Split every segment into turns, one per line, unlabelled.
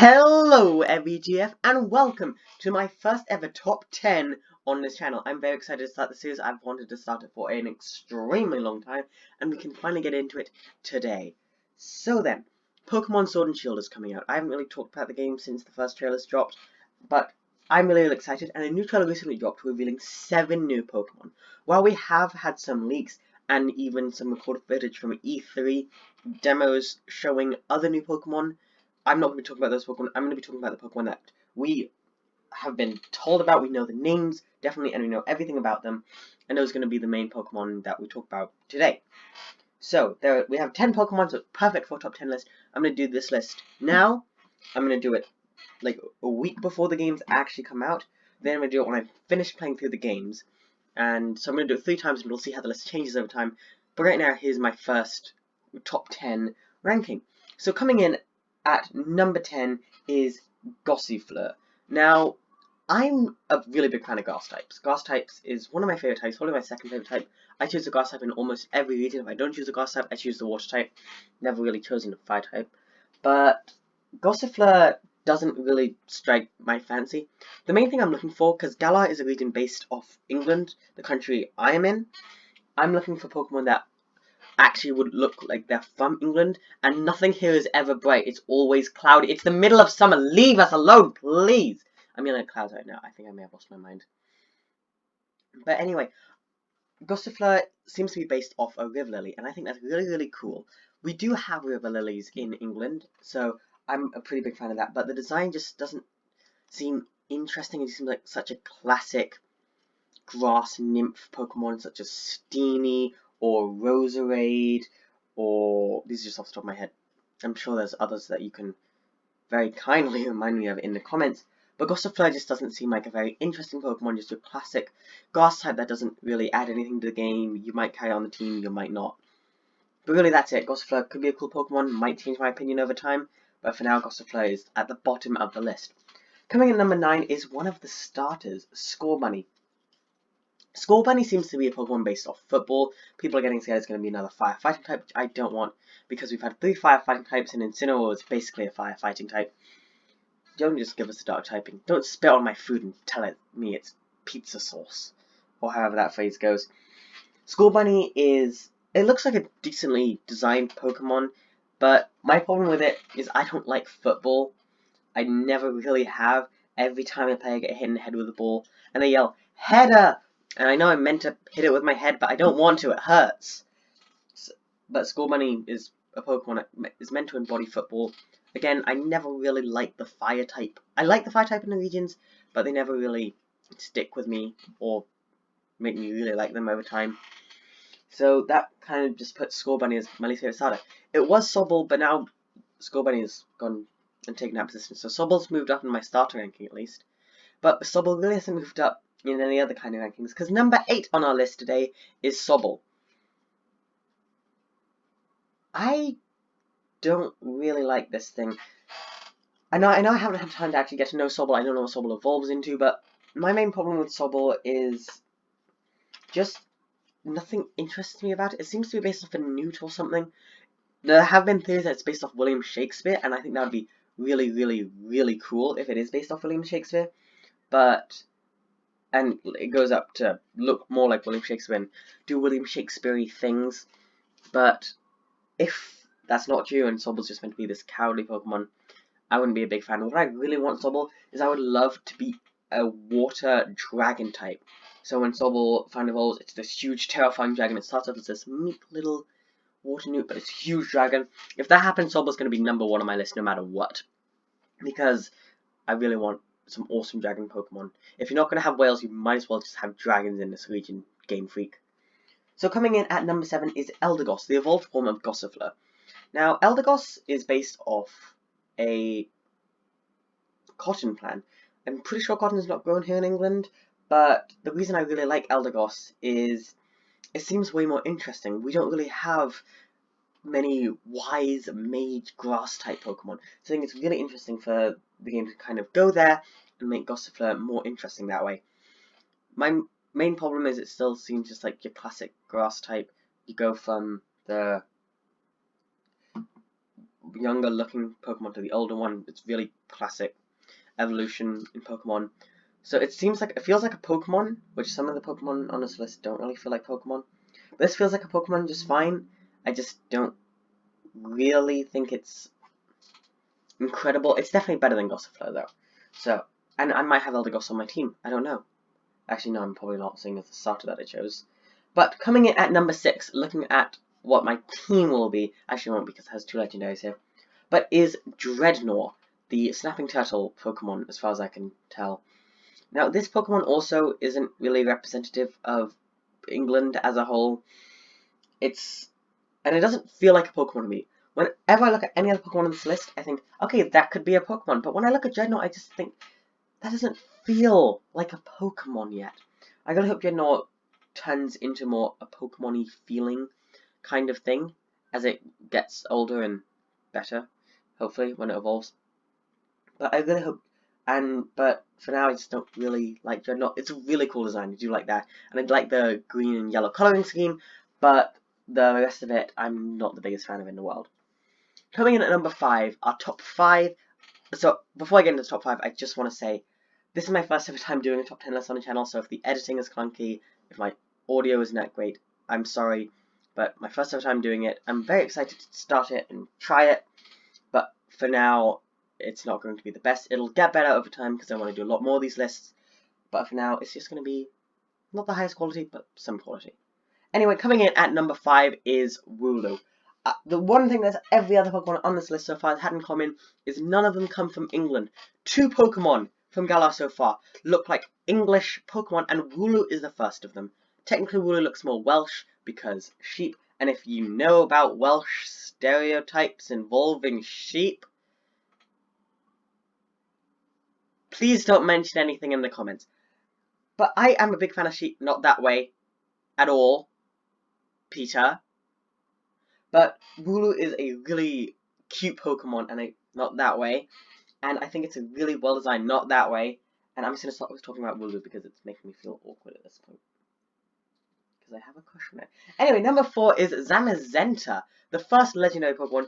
Hello FVGF and welcome to my first ever top 10 on this channel. I'm very excited to start the series. I've wanted to start it for an extremely long time and we can finally get into it today. So then, Pokemon Sword and Shield is coming out. I haven't really talked about the game since the first trailer's dropped, but I'm really excited, and a new trailer recently dropped revealing 7 new Pokemon. While we have had some leaks and even some recorded footage from E3 demos showing other new Pokemon, I'm not going to be talking about those Pokemon. I'm going to be talking about the Pokemon that we have been told about. We know the names, definitely, and we know everything about them. And those are going to be the main Pokemon that we talk about today. So, we have 10 Pokemon, so perfect for a top 10 list. I'm going to do this list now. I'm going to do it like a week before the games actually come out. Then I'm going to do it when I've finished playing through the games. And so I'm going to do it 3 times, and we'll see how the list changes over time. But right now, here's my first top 10 ranking. So coming in at number 10 is Gossifleur. Now, I'm a really big fan of Grass types. Grass types is one of my favourite types, probably my second favourite type. I choose the Grass type in almost every region. If I don't choose the Grass type, I choose the Water type. Never really chosen the Fire type. But Gossifleur doesn't really strike my fancy. The main thing I'm looking for, because Galar is a region based off England, the country I am in, I'm looking for Pokemon that actually would look like they're from England, and nothing here is ever bright. It's always cloudy. It's the middle of summer. Leave us alone, please. I'm in a cloud right now. I think I may have lost my mind. But anyway, Gossifleur seems to be based off a river lily, and I think that's really, really cool. We do have river lilies in England, so I'm a pretty big fan of that, but the design just doesn't seem interesting. It seems like such a classic grass nymph Pokemon, such as Steenie or Roserade, or these are just off the top of my head. I'm sure there's others that you can very kindly remind me of in the comments. But Gossifleur just doesn't seem like a very interesting Pokemon, just a classic grass type that doesn't really add anything to the game. You might carry on the team, you might not. But really, that's it. Gossifleur could be a cool Pokemon, might change my opinion over time, but for now, Gossifleur is at the bottom of the list. Coming in number 9 is one of the starters, Scorbunny. Scorbunny seems to be a Pokemon based off football. People are getting scared it's going to be another firefighting type, which I don't want, because we've had 3 firefighting types, and Incineroar is basically a firefighting type. Don't just give us a dark typing. Don't spit on my food and tell me it's pizza sauce, or however that phrase goes. Scorbunny it looks like a decently designed Pokemon, but my problem with it is I don't like football. I never really have. Every time I play, I get hit in the head with a ball, and they yell, "Header!" And I know I'm meant to hit it with my head, but I don't want to. It hurts. But Scorbunny is a Pokemon that is meant to embody football. Again, I never really liked the Fire type. I like the Fire type in the regions, but they never really stick with me or make me really like them over time. So that kind of just puts Scorbunny as my least favorite starter. It was Sobble, but now Scorbunny has gone and taken that position. So Sobble's moved up in my starter ranking at least. But Sobble really hasn't moved up in any other kind of rankings, because number 8 on our list today is Sobble. I don't really like this thing. I know I haven't had time to actually get to know Sobble. I don't know what Sobble evolves into, but my main problem with Sobble is just nothing interests me about it. It seems to be based off a newt or something. There have been theories that it's based off William Shakespeare, and I think that would be really, really, really cool if it is based off William Shakespeare. And it goes up to look more like William Shakespeare and do William Shakespeare-y things. But if that's not true and Sobble's just meant to be this cowardly Pokemon, I wouldn't be a big fan. What I really want Sobble is I would love to be a water dragon type. So when Sobble finally evolves, it's this huge terrifying dragon. It starts off as this meek little water newt, but it's a huge dragon. If that happens, Sobble's going to be number 1 on my list no matter what. Because I really want some awesome dragon Pokemon. If you're not going to have whales, you might as well just have dragons in this region, Game Freak. So coming in at number 7 is Eldegoss, the evolved form of Gossifleur. Now, Eldegoss is based off a cotton plant. I'm pretty sure cotton is not grown here in England, but the reason I really like Eldegoss is it seems way more interesting. We don't really have many wise mage grass type Pokemon, so I think it's really interesting for the game to kind of go there and make Gossifleur more interesting that way. My main problem is it still seems just like your classic grass type. You go from the younger looking Pokemon to the older one. It's really classic evolution in Pokemon. So it feels like a Pokemon, which some of the Pokemon on this list don't really feel like Pokemon. But this feels like a Pokemon just fine. I just don't really think it's incredible. It's definitely better than Gossifleur though. So, and I might have Eldegoss on my team. I don't know. Actually, no, I'm probably not, seeing as the starter that I chose. But coming in at number 6, looking at what my team will be, actually won't because it has 2 legendaries here, but is Dreadnought, the Snapping Turtle Pokemon, as far as I can tell. Now, this Pokemon also isn't really representative of England as a whole. And it doesn't feel like a Pokemon to me. Whenever I look at any other Pokemon on this list, I think, okay, that could be a Pokemon. But when I look at Dreadnought, I just think, that doesn't feel like a Pokemon yet. I really hope Dreadnought turns into more a Pokemon-y feeling kind of thing as it gets older and better, hopefully, when it evolves. But I really hope, but for now I just don't really like Dreadnought. It's a really cool design, I do like that, and I like the green and yellow colouring scheme, but the rest of it I'm not the biggest fan of in the world. Coming in at number 5, our top 5. So before I get into the top 5, I just want to say, this is my first ever time doing a top 10 list on the channel, so if the editing is clunky, if my audio isn't that great, I'm sorry, but my first ever time doing it. I'm very excited to start it and try it, but for now, it's not going to be the best. It'll get better over time because I want to do a lot more of these lists, but for now, it's just going to be not the highest quality, but some quality. Anyway, coming in at number 5 is Wooloo. The one thing that every other Pokemon on this list so far has had in common is none of them come from England. 2 Pokemon from Galar so far look like English Pokemon, and Wooloo is the first of them. Technically, Wooloo looks more Welsh because sheep, and if you know about Welsh stereotypes involving sheep, please don't mention anything in the comments. But I am a big fan of sheep, not that way at all, Peter. But Wooloo is a really cute Pokemon, and not that way. And I think it's a really well designed, not that way. And I'm just going to stop talking about Wooloo because it's making me feel awkward at this point. Because I have a crush on it. Anyway, number 4 is Zamazenta, the first legendary Pokemon.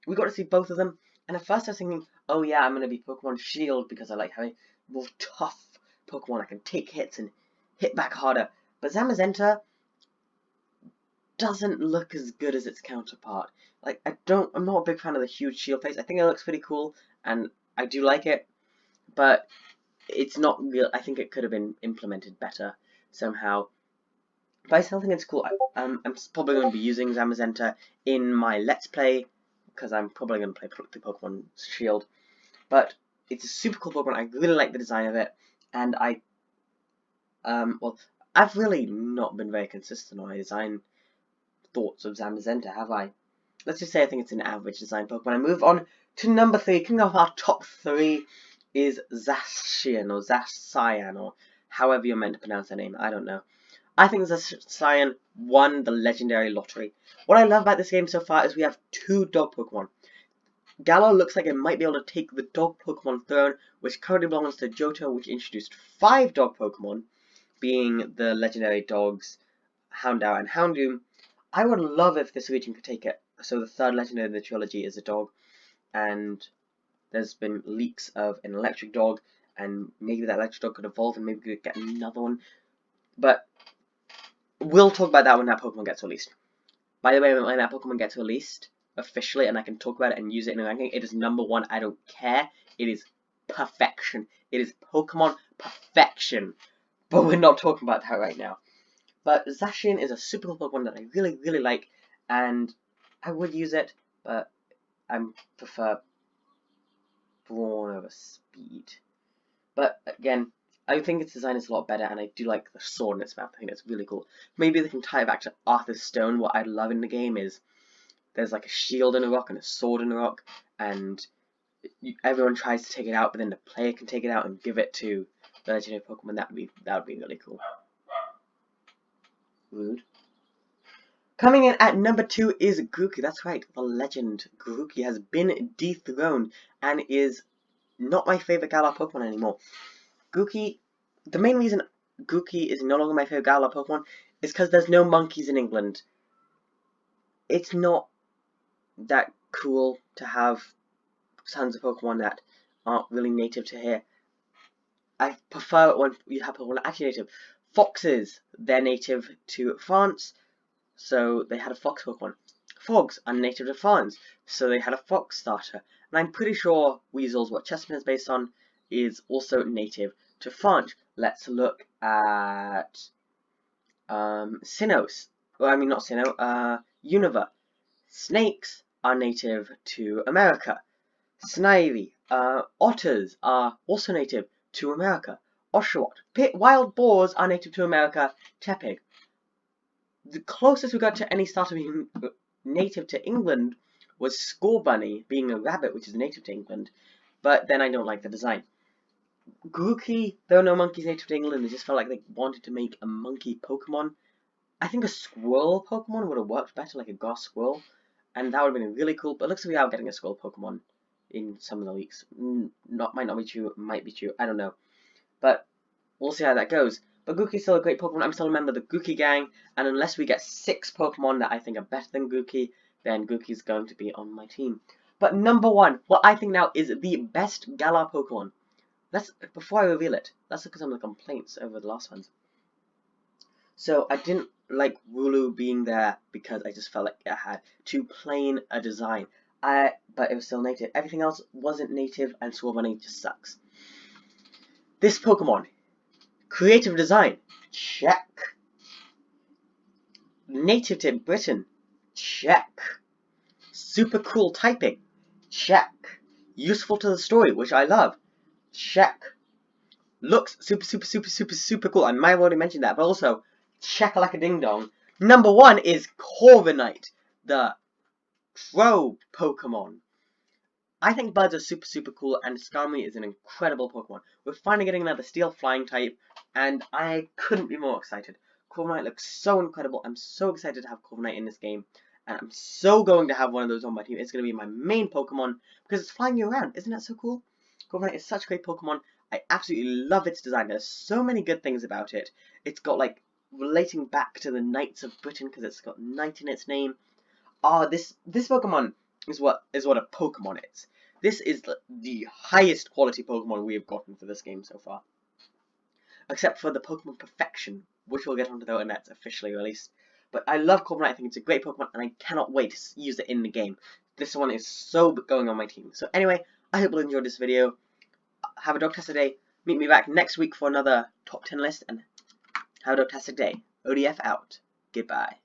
We got to see both of them. And at first I was thinking, oh yeah, I'm going to be Pokemon Shield because I like having more tough Pokemon. I can take hits and hit back harder. But Zamazenta doesn't look as good as its counterpart. Like, I'm not a big fan of the huge shield face. I think it looks pretty cool, and I do like it, but it's not real. I think it could have been implemented better somehow. But I still think it's cool. I'm probably going to be using Zamazenta in my Let's Play, because I'm probably going to play the Pokemon Shield. But it's a super cool Pokemon. I really like the design of it, and well, I've really not been very consistent on my design thoughts of Zamazenta, have I? Let's just say I think it's an average design Pokemon. I move on to number 3. Kicking off our top 3 is Zacian, or Zacian, or however you're meant to pronounce their name. I don't know. I think Zacian won the legendary lottery. What I love about this game so far is we have 2 dog Pokemon. Galar looks like it might be able to take the dog Pokemon throne, which currently belongs to Johto, which introduced 5 dog Pokemon, being the legendary dogs Houndour and Houndoom. I would love if this region could take it. So the 3rd legendary in the trilogy is a dog, and there's been leaks of an electric dog, and maybe that electric dog could evolve, and maybe we could get another one. But we'll talk about that when that Pokemon gets released. By the way, when that Pokemon gets released officially, and I can talk about it and use it in a ranking, it is number 1. I don't care. It is perfection. It is Pokemon perfection. But we're not talking about that right now. But Zacian is a super cool Pokemon that I really, really like, and I would use it, but I prefer Brawn over Speed. But again, I think its design is a lot better, and I do like the sword in its mouth. I think it's really cool. Maybe they can tie it back to Arthur's Stone. What I love in the game is there's like a shield in a rock and a sword in a rock, and everyone tries to take it out, but then the player can take it out and give it to the legendary Pokemon. That would be really cool. Rude. Coming in at number 2 is Grookey. That's right, the legend Grookey has been dethroned and is not my favorite Galar Pokemon anymore. Grookey, the main reason Grookey is no longer my favorite Galar Pokemon is because there's no monkeys in England. It's not that cool to have tons of Pokemon that aren't really native to here. I prefer it when you have Pokemon actually native. Foxes, they're native to France, so they had a fox Pokemon. Frogs are native to France, so they had a fox starter. And I'm pretty sure Weasels, what Chespin is based on, is also native to France. Let's look at Sinnoh. Well, I mean not Sinnoh, Unova. Snakes are native to America. Snivy. Otters are also native to America. Oshawott. Wild boars are native to America. Tepig. The closest we got to any starter being native to England was Scorbunny, being a rabbit, which is native to England. But then I don't like the design. Grookey, there are no monkeys native to England. They just felt like they wanted to make a monkey Pokemon. I think a squirrel Pokemon would have worked better, like a grass squirrel. And that would have been really cool. But it looks like we are getting a squirrel Pokemon in some of the leaks. Might not be true, might be true, I don't know. But we'll see how that goes. But Grookey's still a great Pokemon. I'm still a member of the Grookey gang, and unless we get 6 Pokemon that I think are better than Grookey, then Grookey's going to be on my team. But number 1, what I think now is the best Galar Pokemon. Before I reveal it, let's look at some of the complaints over the last ones. So I didn't like Wooloo being there because I just felt like it had too plain a design. But it was still native. Everything else wasn't native, and Scorbunny just sucks. This Pokemon, creative design, check. Native to Britain, check. Super cool typing, check. Useful to the story, which I love, check. Looks super cool. I might have already mentioned that, but also, check like a ding dong. Number 1 is Corviknight, the Crow Pokemon. I think birds are super cool, and Skarmory is an incredible Pokemon. We're finally getting another Steel Flying type, and I couldn't be more excited. Corviknight looks so incredible. I'm so excited to have Corviknight in this game, and I'm so going to have one of those on my team. It's going to be my main Pokemon, because it's flying you around. Isn't that so cool? Corviknight is such a great Pokemon. I absolutely love its design. There's so many good things about it. It's got, like, relating back to the Knights of Britain, because it's got knight in its name. This Pokemon is what a Pokemon is. This is the highest quality Pokemon we have gotten for this game so far. Except for the Pokemon Perfection, which we'll get onto though when that's officially released. But I love Corviknight, I think it's a great Pokemon, and I cannot wait to use it in the game. This one is so going on my team. So anyway, I hope you enjoyed this video. Have a dogtastic day. Meet me back next week for another top 10 list, and have a dogtastic day. ODF out. Goodbye.